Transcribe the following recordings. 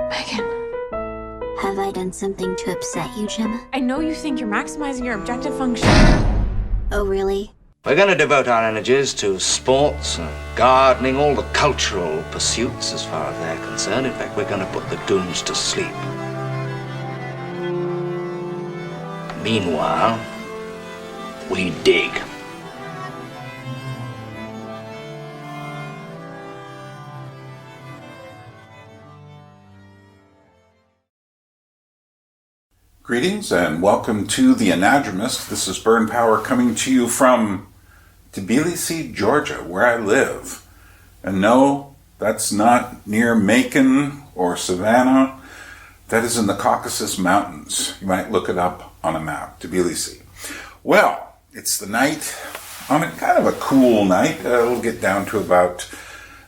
Megan. Have I done something to upset you, Gemma? I know you think you're maximizing your objective function. Oh, really? We're going to devote our energies to sports and gardening, all the cultural pursuits as far as they're concerned. In fact, we're going to put the goons to sleep. Meanwhile, we dig. Greetings and welcome to the Anadromous. This is Burn Power coming to you from Tbilisi, Georgia, where I live. And no, that's not near Macon or Savannah. That is in the Caucasus Mountains. You might look it up on a map, Tbilisi. Well, it's the night, on a kind of a cool night. It'll get down to about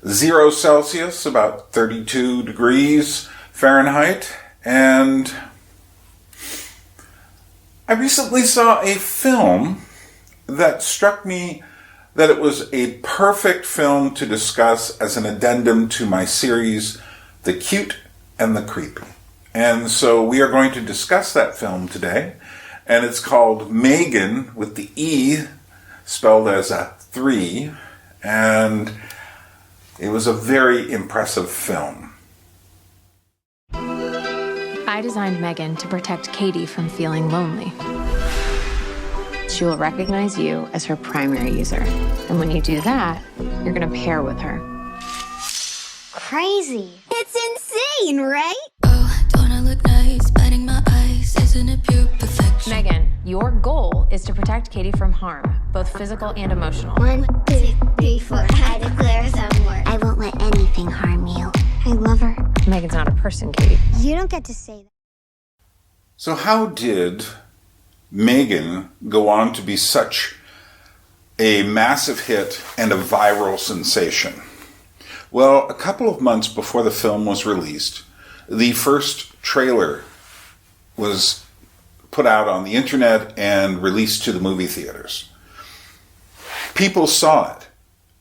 0 Celsius, about 32 degrees Fahrenheit, and I recently saw a film that struck me that it was a perfect film to discuss as an addendum to my series, The Cute and the Creepy. And so we are going to discuss that film today, and it's called M3GAN with the E spelled as a 3, and it was a very impressive film. I designed M3GAN to protect Katie from feeling lonely. She will recognize you as her primary user. And when you do that, you're going to pair with her. Crazy. It's insane, right? Oh, don't I look nice? Biting my eyes, isn't it pure perfection? M3GAN, your goal is to protect Katie from harm, both physical and emotional. 1, 2, 3, 4. I declare some war. I won't let anything harm you. I love her. M3GAN's not a person, Katie. You don't get to say that. So how did M3GAN go on to be such a massive hit and a viral sensation? Well, a couple of months before the film was released, the first trailer was put out on the internet and released to the movie theaters. People saw it,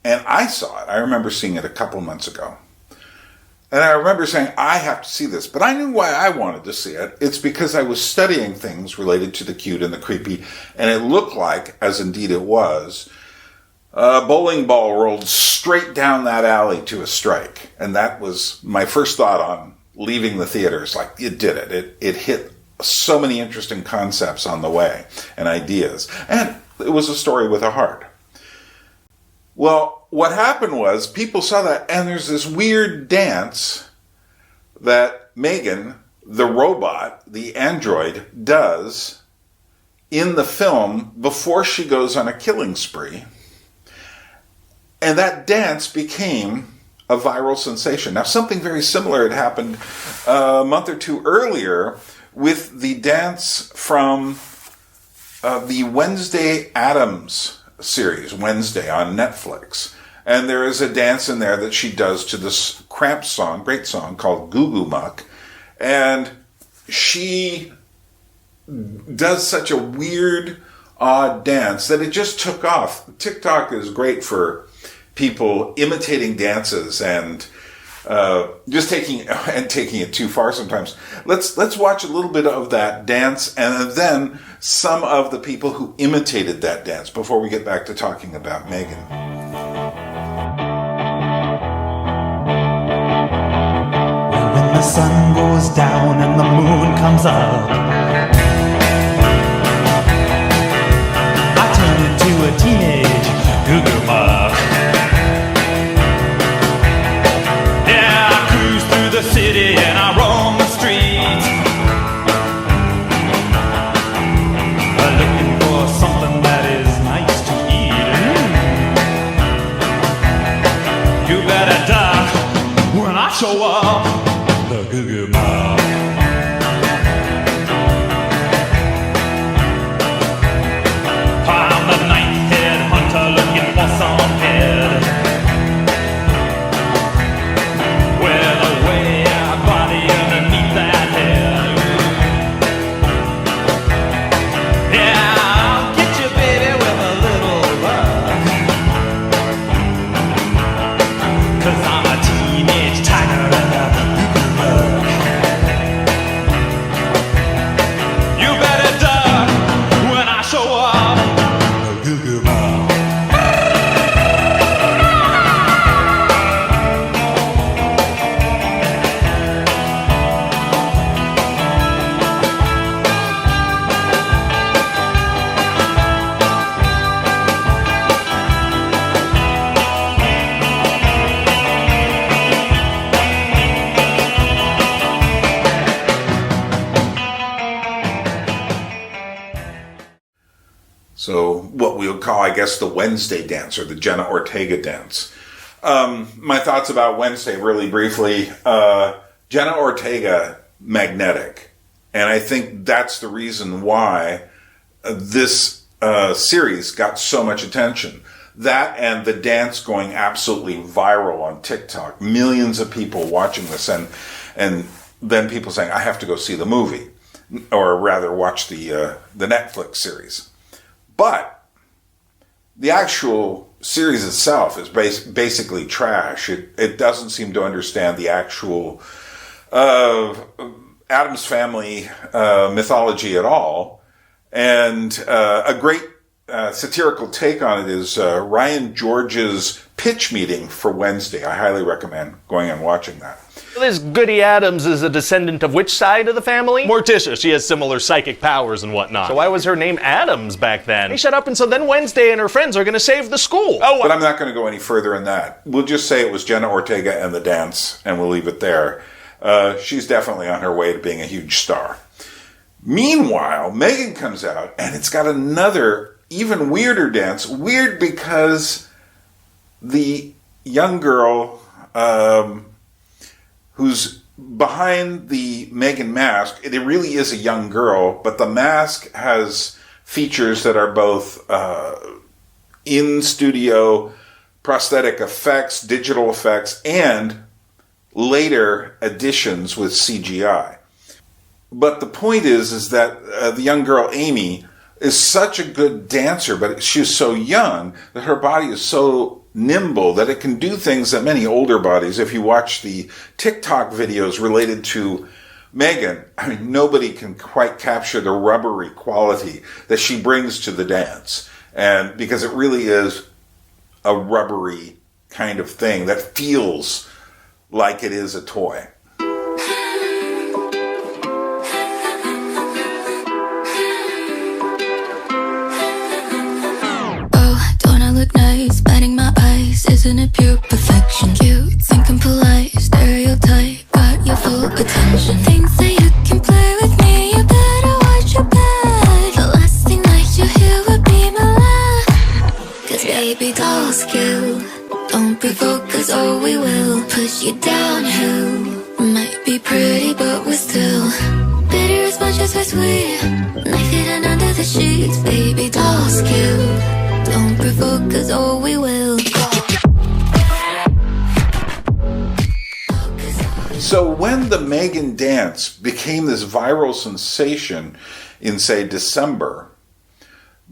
and I saw it. I remember seeing it a couple months ago. And I remember saying, I have to see this. But I knew why I wanted to see it. It's because I was studying things related to the cute and the creepy, and it looked like, as indeed it was, a bowling ball rolled straight down that alley to a strike. And that was my first thought on leaving the theaters. Like, it did it. It hit so many interesting concepts on the way and ideas. And it was a story with a heart. Well, what happened was people saw that, and there's this weird dance that M3GAN, the robot, the android, does in the film before she goes on a killing spree. And that dance became a viral sensation. Now, something very similar had happened a month or two earlier with the dance from the Wednesday Addams series, Wednesday, on Netflix. And there is a dance in there that she does to this Cramps song, great song, called Goo Goo Muck. And she does such a weird, odd dance that it just took off. TikTok is great for people imitating dances and just taking it too far sometimes. Let's watch a little bit of that dance and then some of the people who imitated that dance before we get back to talking about M3GAN. Well, when the sun goes down and the moon comes up, I turn into a teenage goo-goo muck. The city and I roam the streets, looking for something that is nice to eat. You better duck when I show up, the goo-goo muck. I'm the night-head hunter looking for some head. Cause I'm a teenage tiger and a goo-goo muck. So what we would call, I guess, the Wednesday dance or the Jenna Ortega dance. My thoughts about Wednesday really briefly. Jenna Ortega, magnetic. And I think that's the reason why this series got so much attention. That and the dance going absolutely viral on TikTok. Millions of people watching this, and then people saying, I have to go see the movie, or rather watch the Netflix series. But the actual series itself is basically trash. It doesn't seem to understand the actual Addams Family mythology at all. And a great satirical take on it is Ryan George's pitch meeting for Wednesday. I highly recommend going and watching that. This Goody Addams is a descendant of which side of the family? Morticia. She has similar psychic powers and whatnot. So why was her name Addams back then? Hey, shut up, and so then Wednesday and her friends are going to save the school. Oh, but I'm not going to go any further in that. We'll just say it was Jenna Ortega and the dance, and we'll leave it there. She's definitely on her way to being a huge star. Meanwhile, M3GAN comes out, and it's got another even weirder dance. Weird because the young girl who's behind the M3GAN mask, it really is a young girl, but the mask has features that are both in-studio prosthetic effects, digital effects, and later additions with CGI. But the point is that the young girl, Amy, is such a good dancer, but she's so young that her body is so nimble that it can do things that many older bodies, if you watch the TikTok videos related to M3GAN, I mean, nobody can quite capture the rubbery quality that she brings to the dance. And because it really is a rubbery kind of thing that feels like it is a toy. Isn't it pure perfection? Cute, thinking polite, stereotype, got your full attention. Things that you can play with me, you better watch your back. The last thing that you hear would be my laugh. Cause baby dolls kill, don't provoke us or we will push you downhill. Might be pretty but we're still bitter as much as we're sweet. Knife hidden under the sheets, baby dolls kill, don't provoke us or we will. So when the M3GAN dance became this viral sensation in, say, December,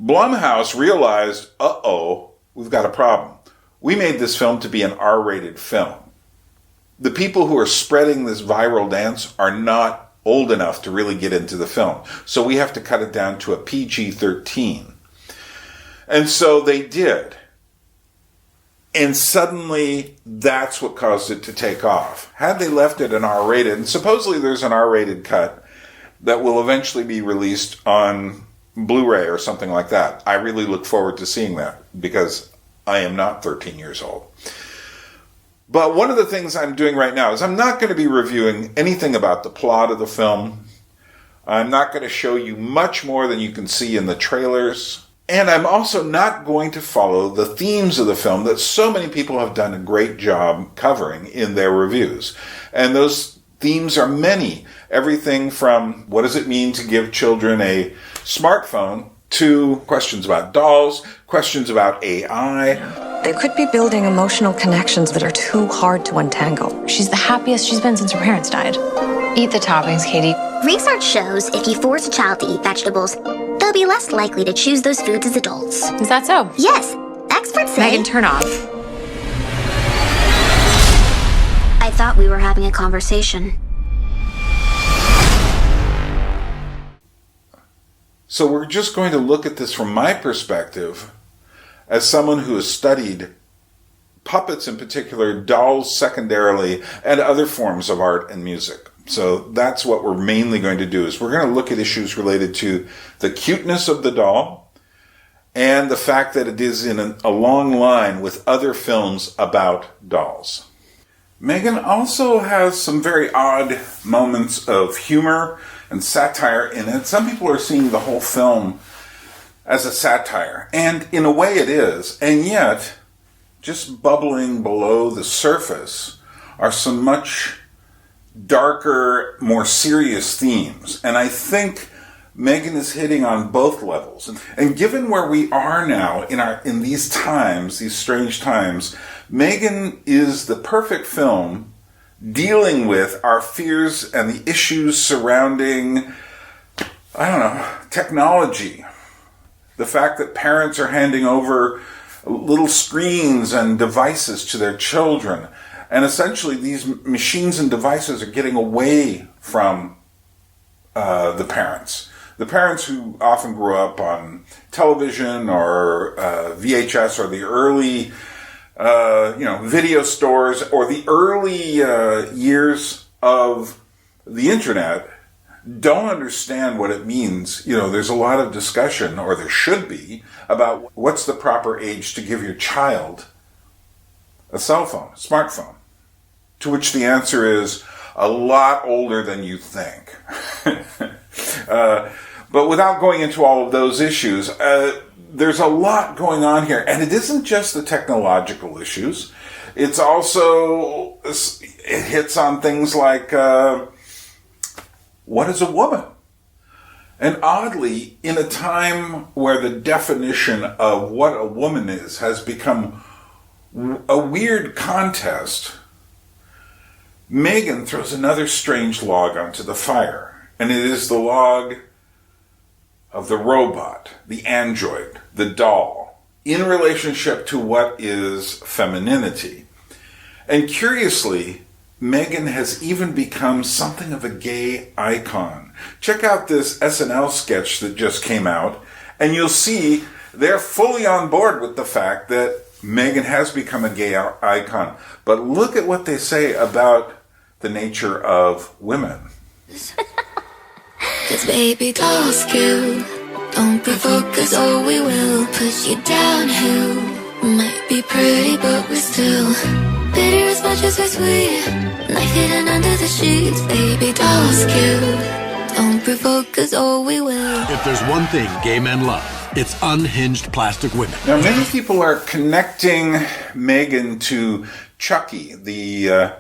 Blumhouse realized, uh-oh, we've got a problem. We made this film to be an R-rated film. The people who are spreading this viral dance are not old enough to really get into the film. So we have to cut it down to a PG-13. And so they did. And suddenly, that's what caused it to take off. Had they left it an R-rated, and supposedly there's an R-rated cut that will eventually be released on Blu-ray or something like that. I really look forward to seeing that because I am not 13 years old. But one of the things I'm doing right now is I'm not going to be reviewing anything about the plot of the film. I'm not going to show you much more than you can see in the trailers. And I'm also not going to follow the themes of the film that so many people have done a great job covering in their reviews. And those themes are many. Everything from what does it mean to give children a smartphone to questions about dolls, questions about AI. They could be building emotional connections that are too hard to untangle. She's the happiest she's been since her parents died. Eat the toppings, Katie. Research shows if you force a child to eat vegetables, they'll be less likely to choose those foods as adults. Is that so? Yes. Experts say... M3GAN, turn off. I thought we were having a conversation. So we're just going to look at this from my perspective as someone who has studied puppets in particular, dolls secondarily, and other forms of art and music. So that's what we're mainly going to do, is we're going to look at issues related to the cuteness of the doll and the fact that it is in a long line with other films about dolls. M3GAN also has some very odd moments of humor and satire in it. Some people are seeing the whole film as a satire. And in a way it is. And yet, just bubbling below the surface are some much darker, more serious themes. And I think M3GAN is hitting on both levels. And given where we are now in these times, these strange times, M3GAN is the perfect film dealing with our fears and the issues surrounding, technology. The fact that parents are handing over little screens and devices to their children. And essentially these machines and devices are getting away from the parents. The parents who often grew up on television or VHS or the early video stores or the early years of the internet don't understand what it means. There's a lot of discussion, or there should be, about what's the proper age to give your child a cell phone, a smartphone. To which the answer is a lot older than you think. But without going into all of those issues, there's a lot going on here. And it isn't just the technological issues. It's also, it hits on things like, what is a woman? And oddly, in a time where the definition of what a woman is has become a weird contest, M3GAN throws another strange log onto the fire. And it is the log of the robot, the android, the doll, in relationship to what is femininity. And curiously, M3GAN has even become something of a gay icon. Check out this SNL sketch that just came out, and you'll see they're fully on board with the fact that M3GAN has become a gay icon. But look at what they say about the nature of women. Cause baby dolls kill. Don't provoke us or we will push you downhill. Might be pretty but we're still bitter as much as we're sweet. Knife hidden under the sheets. Baby dolls kill. Don't provoke us or we will. If there's one thing gay men love, it's unhinged plastic women. Now many people are connecting M3GAN to Chucky, the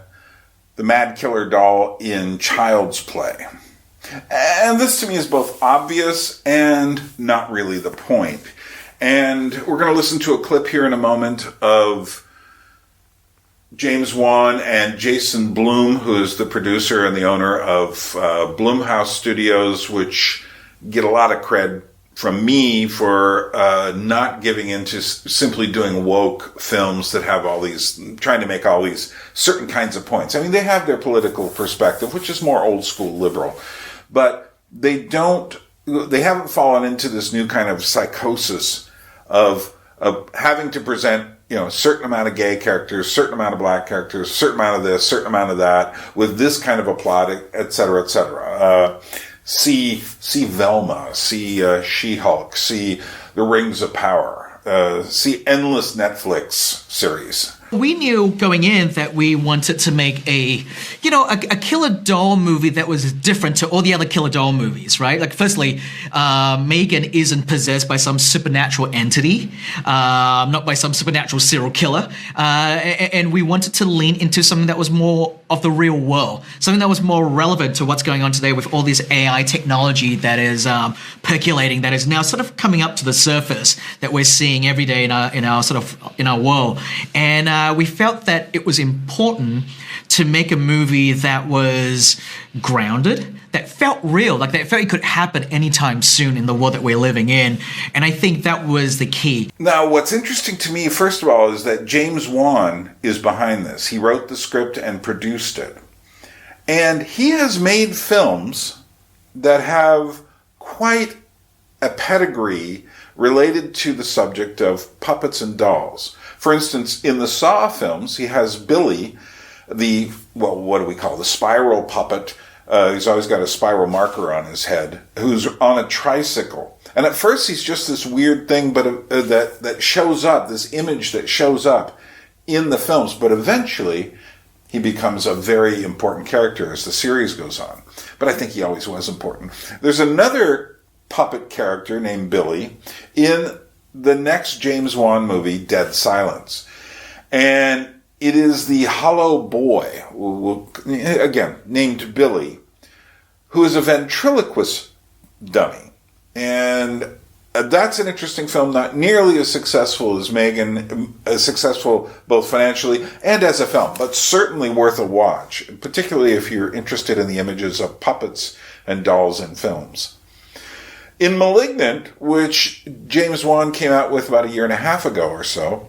mad killer doll in Child's Play. And this to me is both obvious and not really the point. And we're going to listen to a clip here in a moment of James Wan and Jason Blum, who is the producer and the owner of Blumhouse Studios, which get a lot of cred from me for not giving into simply doing woke films that have all these, trying to make all these certain kinds of points. I mean, they have their political perspective, which is more old school liberal, but they haven't fallen into this new kind of psychosis of having to present, a certain amount of gay characters, certain amount of black characters, certain amount of this, certain amount of that, with this kind of a plot, et cetera, et cetera. See Velma, see She-Hulk, see The Rings of Power, see endless Netflix series. We knew going in that we wanted to make a killer doll movie that was different to all the other killer doll movies, right? Like, firstly, M3GAN isn't possessed by some supernatural entity, not by some supernatural serial killer, and we wanted to lean into something that was more of the real world, something that was more relevant to what's going on today with all this AI technology that is percolating, that is now sort of coming up to the surface that we're seeing every day in our world. And we felt that it was important to make a movie that was grounded, that felt real, like that felt it could happen anytime soon in the world that we're living in. And I think that was the key. Now, what's interesting to me, first of all, is that James Wan is behind this. He wrote the script and produced it. And he has made films that have quite a pedigree related to the subject of puppets and dolls. For instance, in the Saw films, he has Billy, the spiral puppet. He's always got a spiral marker on his head, who's on a tricycle. And at first he's just this weird thing, but that shows up, this image that shows up in the films. But eventually he becomes a very important character as the series goes on. But I think he always was important. There's another puppet character named Billy in the next James Wan movie, Dead Silence. And it is the hollow boy, again, named Billy, who is a ventriloquist dummy. And that's an interesting film, not nearly as successful as M3GAN, as successful both financially and as a film, but certainly worth a watch, particularly if you're interested in the images of puppets and dolls in films. In *Malignant*, which James Wan came out with about a year and a half ago or so,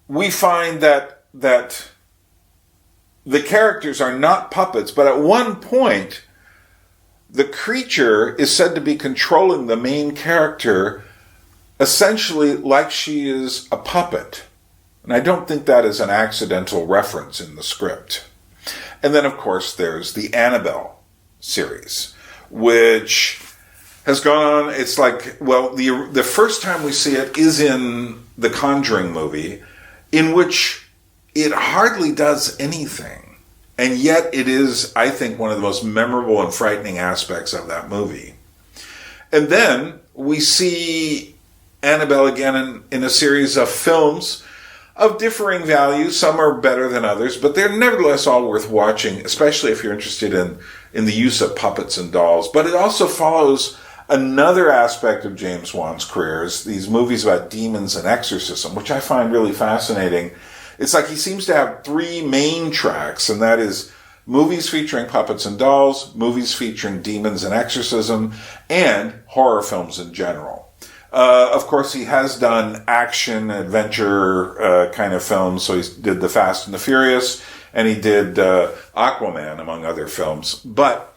we find that the characters are not puppets, but at one point, the creature is said to be controlling the main character essentially like she is a puppet. And I don't think that is an accidental reference in the script. And then, of course, there's the Annabelle series, which has gone on. It's like, well, the first time we see it is in the Conjuring movie, in which it hardly does anything. And yet it is, I think, one of the most memorable and frightening aspects of that movie. And then we see Annabelle again in a series of films of differing values. Some are better than others, but they're nevertheless all worth watching, especially if you're interested in the use of puppets and dolls. But it also follows another aspect of James Wan's career, is these movies about demons and exorcism, which I find really fascinating. It's like he seems to have three main tracks, and that is movies featuring puppets and dolls, movies featuring demons and exorcism, and horror films in general. Of course, he has done action, adventure kind of films, so he did The Fast and the Furious, and he did Aquaman, among other films. But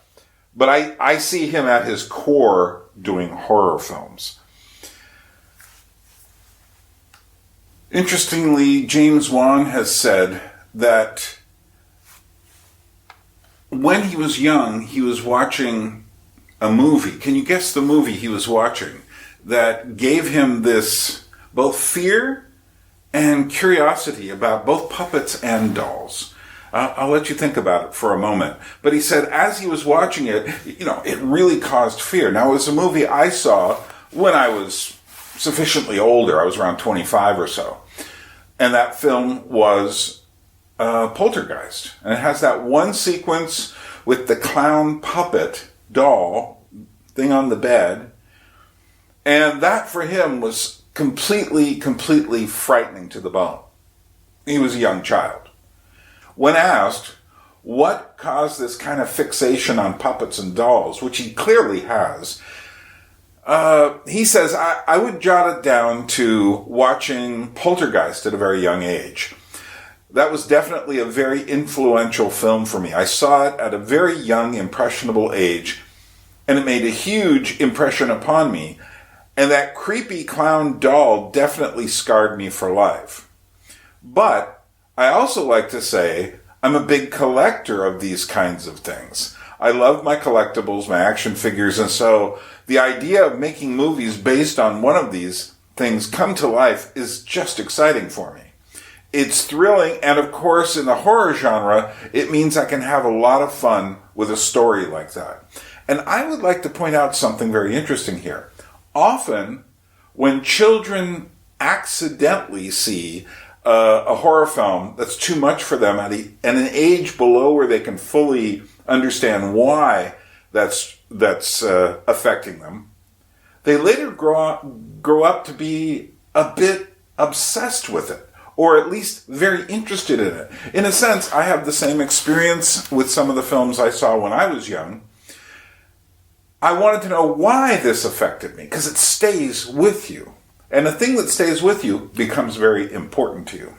I see him at his core doing horror films. Interestingly, James Wan has said that when he was young, he was watching a movie. Can you guess the movie he was watching that gave him this both fear and curiosity about both puppets and dolls? I'll let you think about it for a moment. But he said as he was watching it, it really caused fear. Now, it was a movie I saw when I was sufficiently older. I was around 25 or so. And that film was Poltergeist. And it has that one sequence with the clown puppet doll thing on the bed. And that for him was completely frightening to the bone. He was a young child. When asked what caused this kind of fixation on puppets and dolls, which he clearly has, he says, I would jot it down to watching Poltergeist at a very young age. That was definitely a very influential film for me. I saw it at a very young, impressionable age, and it made a huge impression upon me. And that creepy clown doll definitely scarred me for life. But I also like to say I'm a big collector of these kinds of things. I love my collectibles, my action figures, and so the idea of making movies based on one of these things come to life is just exciting for me. It's thrilling, and of course, in the horror genre, it means I can have a lot of fun with a story like that. And I would like to point out something very interesting here. Often, when children accidentally see a horror film that's too much for them at an age below where they can fully understand why that's affecting them, they later grow up to be a bit obsessed with it, or at least very interested in it. In a sense, I have the same experience with some of the films I saw when I was young. I wanted to know why this affected me, because it stays with you. And the thing that stays with you becomes very important to you.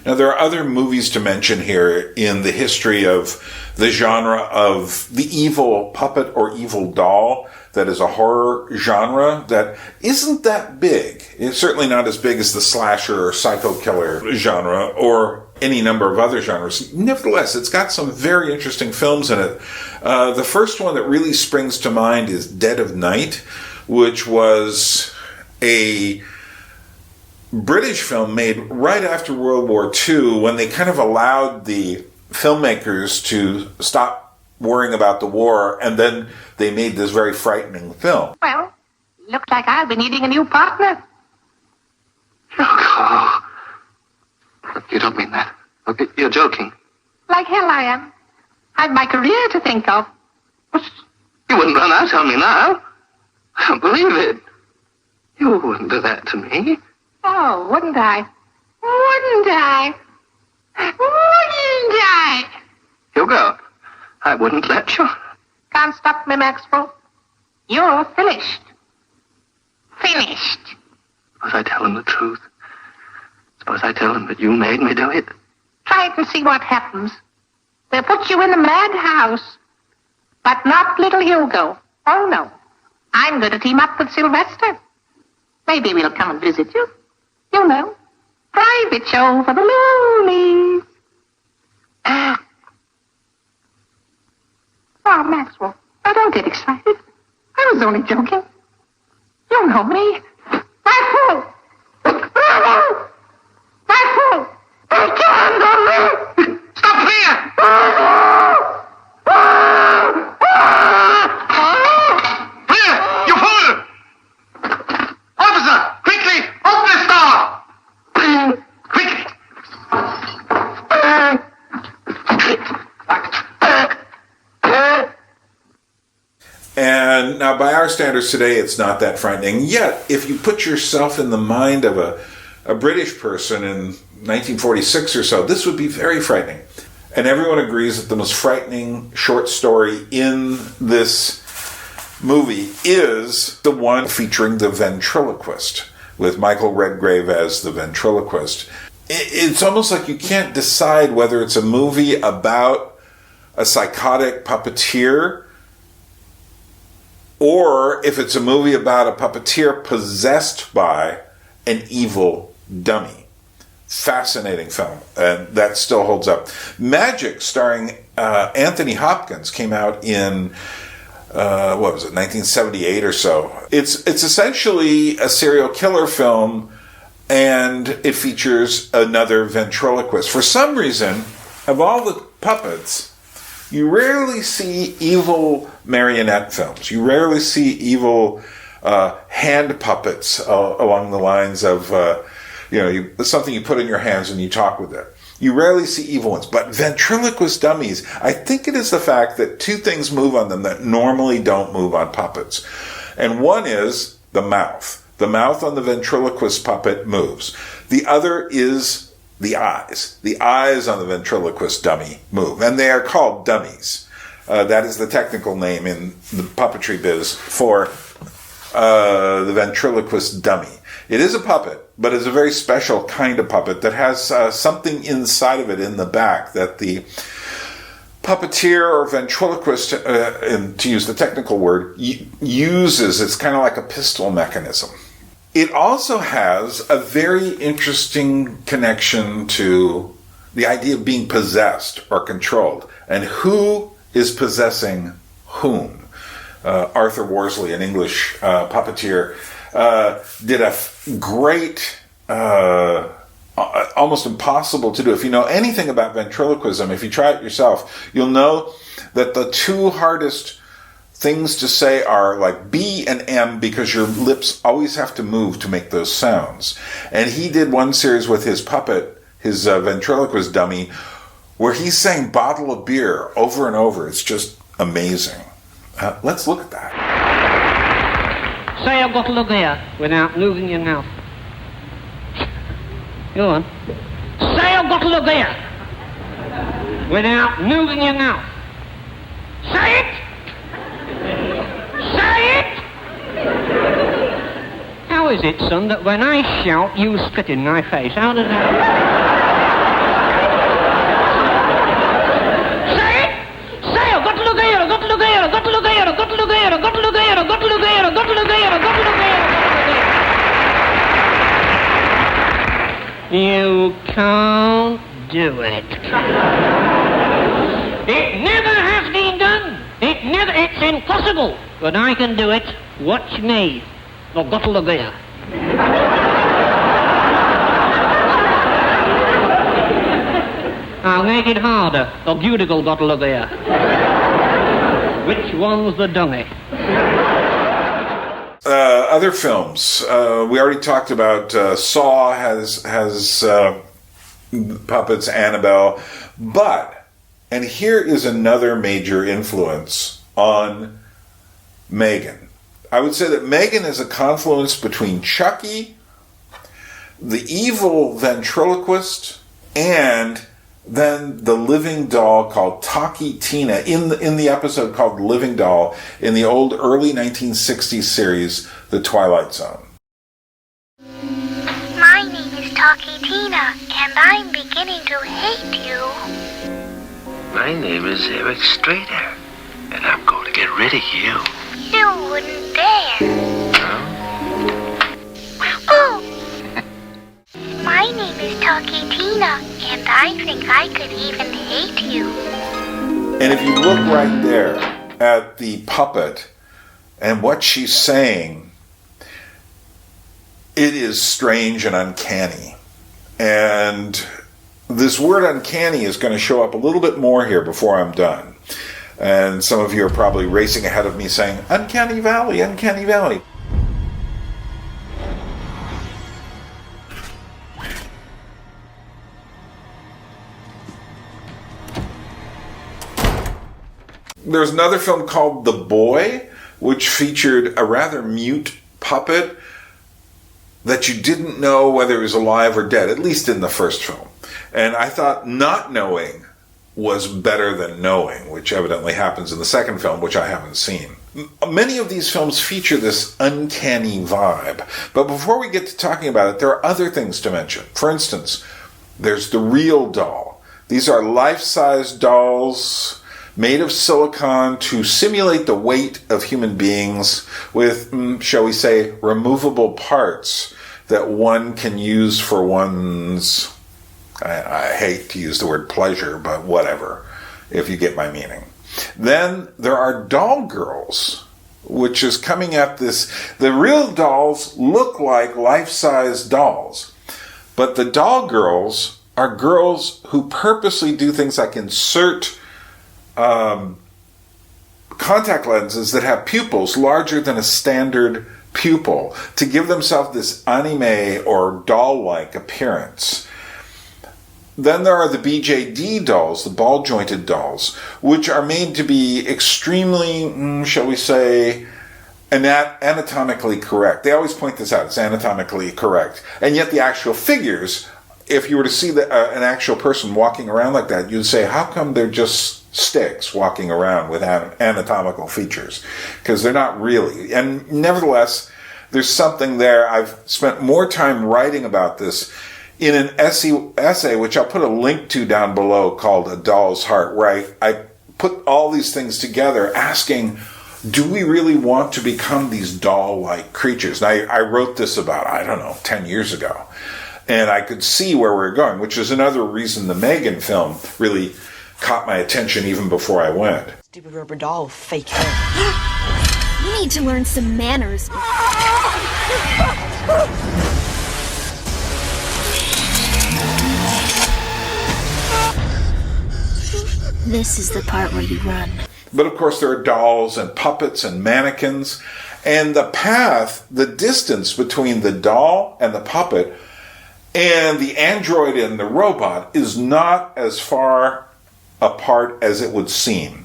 Now, there are other movies to mention here in the history of the genre of the evil puppet or evil doll that is a horror genre that isn't that big. It's certainly not as big as the slasher or psycho killer genre or any number of other genres. Nevertheless, it's got some very interesting films in it. The first one that really springs to mind is Dead of Night, which was a British film made right after World War II when they kind of allowed the filmmakers to stop worrying about the war, and then they made this very frightening film. Well, looks like I'll be needing a new partner. Oh, you don't mean that. Okay, you're joking. Like hell I am. I've my career to think of. You wouldn't run out on me now. I don't believe it. You wouldn't do that to me. Oh, wouldn't I? Wouldn't I? Wouldn't I? Hugo, I wouldn't let you. Can't stop me, Maxwell. You're finished. Finished. Suppose I tell him the truth. Suppose I tell him that you made me do it. Try it and see what happens. They'll put you in the madhouse. But not little Hugo. Oh, no. I'm going to team up with Sylvester. Maybe we'll come and visit you. You know. Private show for the loonies. Oh, Maxwell, now don't get excited. I was only joking. You know me. Maxwell! Maxwell! Maxwell! I can't believe... Stop here! Here! You fool! Officer! Quickly! Open this door! Quickly! And now, by our standards today, it's not that frightening. Yet, if you put yourself in the mind of a British person in 1946 or so, this would be very frightening. And everyone agrees that the most frightening short story in this movie is the one featuring the ventriloquist, with Michael Redgrave as the ventriloquist. It's almost like you can't decide whether it's a movie about a psychotic puppeteer or if it's a movie about a puppeteer possessed by an evil dummy. Fascinating film, and that still holds up. Magic, starring Anthony Hopkins, came out in, 1978 or so. It's essentially a serial killer film, and it features another ventriloquist. For some reason, of all the puppets, you rarely see evil marionette films. You rarely see evil hand puppets along the lines of, something you put in your hands and you talk with it. You rarely see evil ones. But ventriloquist dummies, I think it is the fact that two things move on them that normally don't move on puppets. And one is the mouth. The mouth on the ventriloquist puppet moves. The other is the eyes. The eyes on the ventriloquist dummy move, and they are called dummies. That is the technical name in the puppetry biz for the ventriloquist dummy. It is a puppet, but it's a very special kind of puppet that has something inside of it in the back that the puppeteer or ventriloquist, to use the technical word, uses. It's kind of like a pistol mechanism. It also has a very interesting connection to the idea of being possessed or controlled, and who is possessing whom. Arthur Worsley, an English puppeteer, did a great, almost impossible to do. If you know anything about ventriloquism, if you try it yourself, you'll know that the two hardest things to say are like B and M, because your lips always have to move to make those sounds. And he did one series with his puppet, his ventriloquist dummy, where he's saying bottle of beer over and over. It's just amazing. Let's look at that. Say a bottle of beer without moving your mouth. Go on. Say a bottle of beer without moving your mouth. Say it! Say it! How is it, son, that when I shout, you spit in my face? How does that... Say it! Say, I've got to look here, I've got to look here, I've got to look here, I've got to look here, I've got to look here, I've got to look here, I've got to look here, I've got to look here. You can't do it. It never has been done. It's impossible. But I can do it. Watch me. I've got to look here. I'll make it harder. A beautiful bottle of beer. Which one's the dummy? Other films. We already talked about Saw has puppets, Annabelle. But, and here is another major influence on M3GAN. I would say that M3GAN is a confluence between Chucky, the evil ventriloquist, and then the living doll called Taki Tina in the episode called Living Doll in the old early 1960s series, The Twilight Zone. My name is Taki Tina, and I'm beginning to hate you. My name is Eric Strader, and I'm going to get rid of you. You wouldn't dare. Huh? Oh! My name is Taki Tina, and I think I could even hate you. And if you look right there at the puppet and what she's saying, it is strange and uncanny. And this word uncanny is going to show up a little bit more here before I'm done. And some of you are probably racing ahead of me saying, Uncanny Valley, Uncanny Valley. There's another film called The Boy, which featured a rather mute puppet that you didn't know whether it was alive or dead, at least in the first film. And I thought not knowing was better than knowing, which evidently happens in the second film, which I haven't seen. Many of these films feature this uncanny vibe. But before we get to talking about it, there are other things to mention. For instance, there's the real doll. These are life-size dolls made of silicone to simulate the weight of human beings with, shall we say, removable parts that one can use for one's, I hate to use the word pleasure, but whatever, if you get my meaning. Then there are doll girls, which is coming at this. The real dolls look like life-size dolls, but the doll girls are girls who purposely do things like insert contact lenses that have pupils larger than a standard pupil to give themselves this anime or doll-like appearance. Then there are the BJD dolls, the ball-jointed dolls, which are made to be extremely, shall we say, anatomically correct. They always point this out, it's anatomically correct. And yet the actual figures, if you were to see an actual person walking around like that, you'd say, how come they're just sticks walking around with anatomical features? Because they're not really. And nevertheless, there's something there. I've spent more time writing about this in an essay, which I'll put a link to down below, called A Doll's Heart, where I put all these things together asking, do we really want to become these doll-like creatures? And I wrote this about, 10 years ago. And I could see where we were going, which is another reason the M3GAN film really caught my attention even before I went. Stupid rubber doll with fake hair. You need to learn some manners. This is the part where you run. But of course there are dolls and puppets and mannequins, and the path, the distance between the doll and the puppet and the android and the robot is not as far apart as it would seem.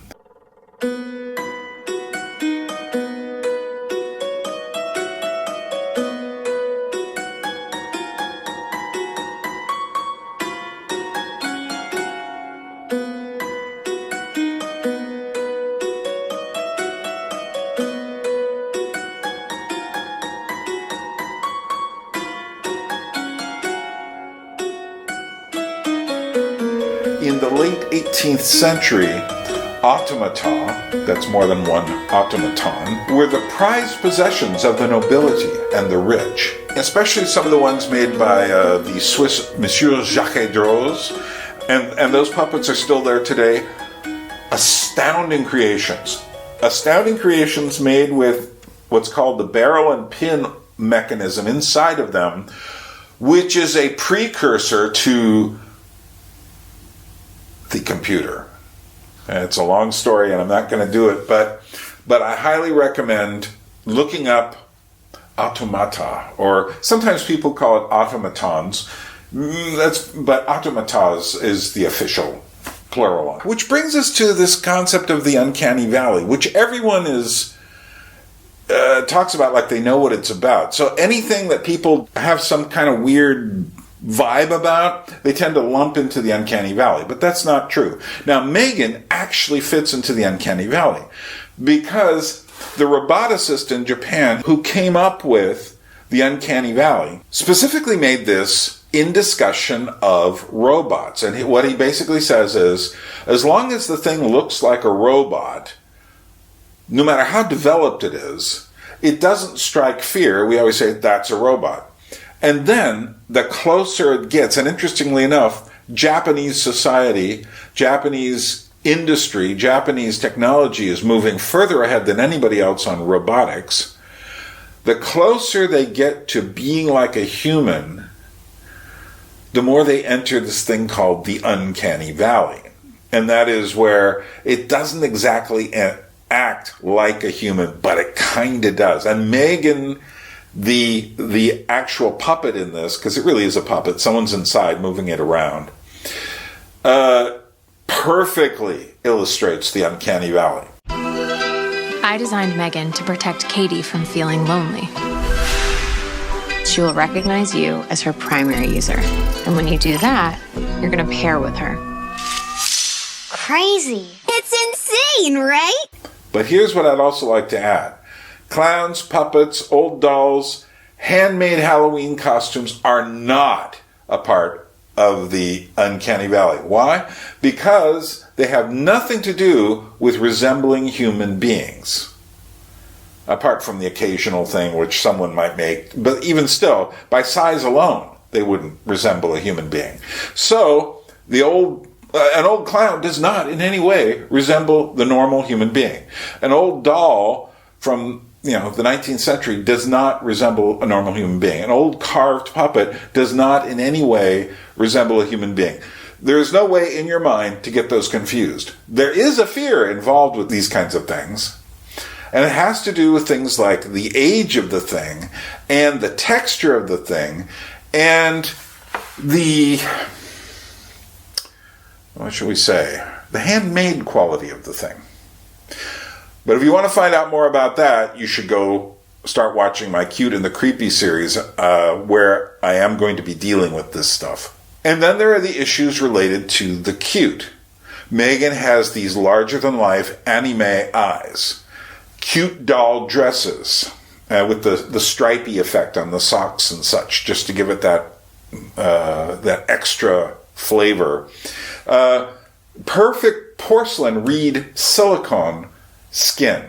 In the late 18th century, automata, that's more than one automaton, were the prized possessions of the nobility and the rich, especially some of the ones made by the Swiss Monsieur Jacques Droz, and those puppets are still there today. Astounding creations. Astounding creations made with what's called the barrel and pin mechanism inside of them, which is a precursor to the computer. It's a long story, and I'm not going to do it, but I highly recommend looking up automata, or sometimes people call it automatons. But automatas is the official plural. Which brings us to this concept of the uncanny valley, which everyone talks about like they know what it's about. So anything that people have some kind of weird vibe about, they tend to lump into the uncanny valley. But that's not true. Now, M3GAN actually fits into the uncanny valley because the roboticist in Japan who came up with the uncanny valley specifically made this in discussion of robots. And what he basically says is, as long as the thing looks like a robot, no matter how developed it is, it doesn't strike fear. We always say, that's a robot. And then, the closer it gets, and interestingly enough, Japanese society, Japanese industry, Japanese technology is moving further ahead than anybody else on robotics. The closer they get to being like a human, the more they enter this thing called the uncanny valley. And that is where it doesn't exactly act like a human, but it kind of does. And M3GAN, the actual puppet in this, because it really is a puppet, someone's inside moving it around, perfectly illustrates the uncanny valley. I designed M3GAN to protect Katie from feeling lonely. She will recognize you as her primary user. And when you do that, you're going to pair with her. Crazy. It's insane, right? But here's what I'd also like to add. Clowns, puppets, old dolls, handmade Halloween costumes are not a part of the uncanny valley. Why? Because they have nothing to do with resembling human beings. Apart from the occasional thing which someone might make. But even still, by size alone, they wouldn't resemble a human being. So, an old clown does not in any way resemble the normal human being. An old doll from the 19th century does not resemble a normal human being. An old carved puppet does not in any way resemble a human being. There is no way in your mind to get those confused. There is a fear involved with these kinds of things. And it has to do with things like the age of the thing and the texture of the thing and the, what should we say, the handmade quality of the thing. But if you want to find out more about that, you should go start watching my Cute and the Creepy series, where I am going to be dealing with this stuff. And then there are the issues related to the cute. M3GAN has these larger-than-life anime eyes, cute doll dresses, with the stripy effect on the socks and such, just to give it that extra flavor. Perfect porcelain reed silicone skin,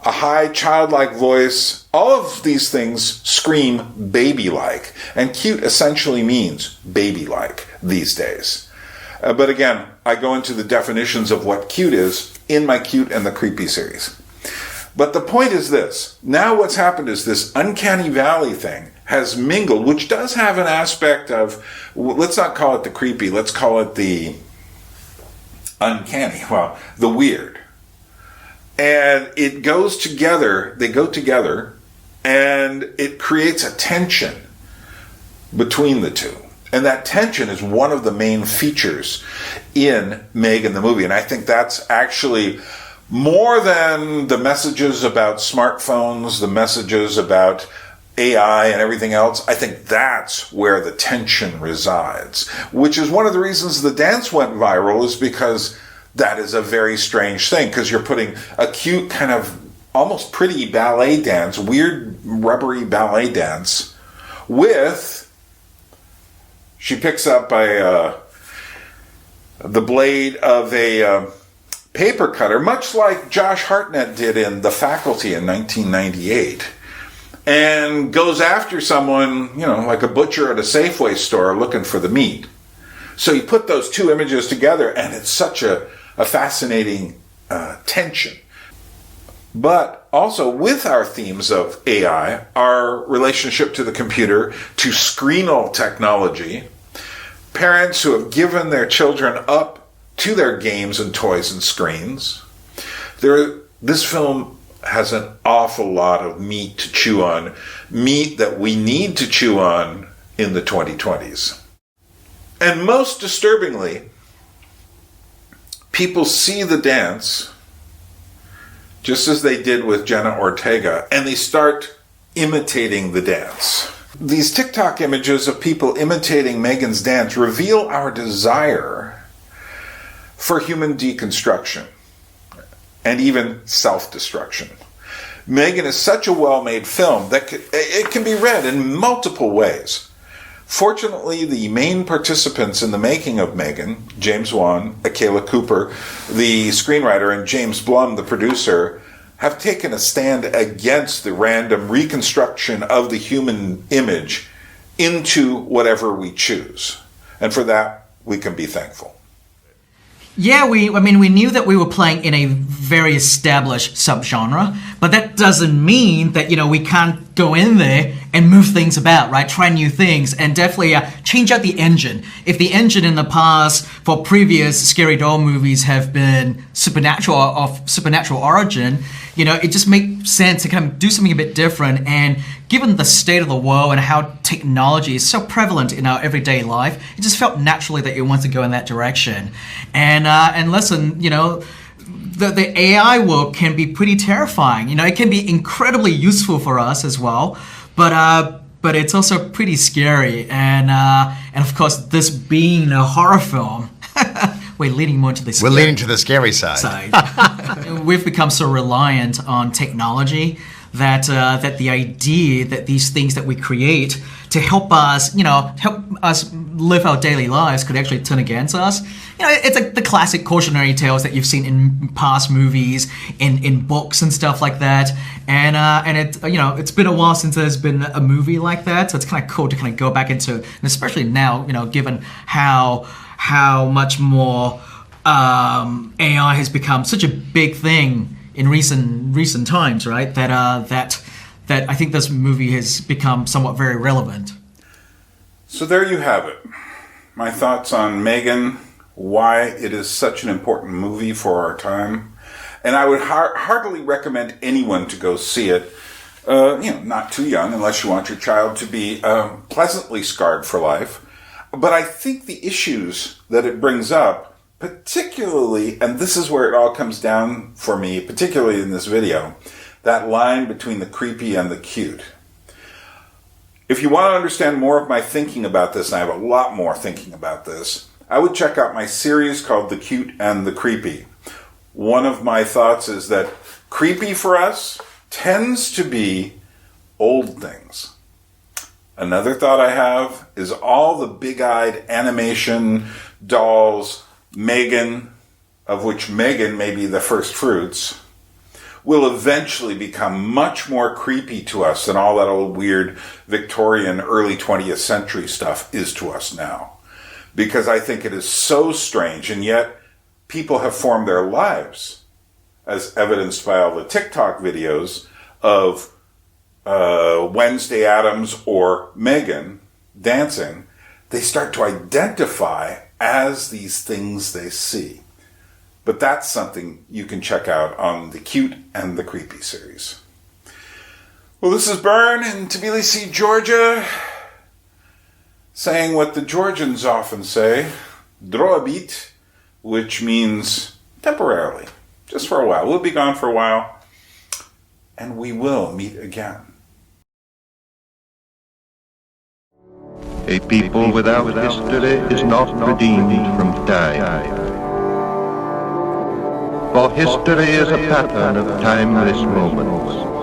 a high childlike voice. All of these things scream baby-like, and cute essentially means baby-like these days. But again, I go into the definitions of what cute is in my Cute and the Creepy series. But the point is this. Now what's happened is this uncanny valley thing has mingled, which does have an aspect of, let's not call it the creepy, let's call it the uncanny, the weird. And it goes together, they go together, and it creates a tension between the two. And that tension is one of the main features in M3GAN the movie. And I think that's actually more than the messages about smartphones, the messages about AI and everything else. I think that's where the tension resides, which is one of the reasons the dance went viral, is because that is a very strange thing, because you're putting a cute kind of almost pretty ballet dance, weird rubbery ballet dance, with, she picks up the blade of a paper cutter, much like Josh Hartnett did in The Faculty in 1998, and goes after someone, like a butcher at a Safeway store looking for the meat. So you put those two images together, and it's such a fascinating tension. But also with our themes of AI, our relationship to the computer, to screenal technology, parents who have given their children up to their games and toys and screens. This film has an awful lot of meat to chew on, meat that we need to chew on in the 2020s. And most disturbingly, people see the dance, just as they did with Jenna Ortega, and they start imitating the dance. These TikTok images of people imitating M3GAN's dance reveal our desire for human deconstruction and even self-destruction. M3GAN is such a well-made film that it can be read in multiple ways. Fortunately, the main participants in the making of M3GAN, James Wan, Akela Cooper, the screenwriter, and James Blum, the producer, have taken a stand against the random reconstruction of the human image into whatever we choose. And for that, we can be thankful. Yeah, we knew that we were playing in a very established subgenre, but that doesn't mean that, we can't go in there and move things about, right? Try new things and definitely change out the engine. If the engine in the past for previous scary doll movies have been supernatural or of supernatural origin, it just makes sense to kind of do something a bit different. And given the state of the world and how technology is so prevalent in our everyday life, it just felt naturally that you want to go in that direction. And listen, the AI world can be pretty terrifying. It can be incredibly useful for us as well, but it's also pretty scary. And of course, this being a horror film, we're leaning more to the scary. We're leaning to the scary side. We've become so reliant on technology that the idea that these things that we create to help us live our daily lives could actually turn against us. It's like the classic cautionary tales that you've seen in past movies, in books and stuff like that. And it's been a while since there's been a movie like that, so it's kind of cool to kind of go back into, and especially now, given how much more AI has become such a big thing in recent times, right? That I think this movie has become somewhat very relevant. So there you have it. My thoughts on M3GAN, why it is such an important movie for our time. And I would heartily recommend anyone to go see it. Not too young, unless you want your child to be pleasantly scarred for life. But I think the issues that it brings up, particularly, and this is where it all comes down for me, particularly in this video, that line between the creepy and the cute. If you want to understand more of my thinking about this, and I have a lot more thinking about this, I would check out my series called The Cute and the Creepy. One of my thoughts is that creepy for us tends to be old things. Another thought I have is all the big-eyed animation dolls, M3GAN, of which M3GAN may be the first fruits, will eventually become much more creepy to us than all that old weird Victorian early 20th century stuff is to us now. Because I think it is so strange, and yet people have formed their lives, as evidenced by all the TikTok videos of Wednesday Addams or M3GAN dancing. They start to identify as these things they see. But that's something you can check out on the Cute and the Creepy series. Well, this is Bern in Tbilisi, Georgia, saying what the Georgians often say, droabit, which means temporarily, just for a while. We'll be gone for a while, and we will meet again. A people without history is not redeemed from time. For history is a pattern of timeless moments.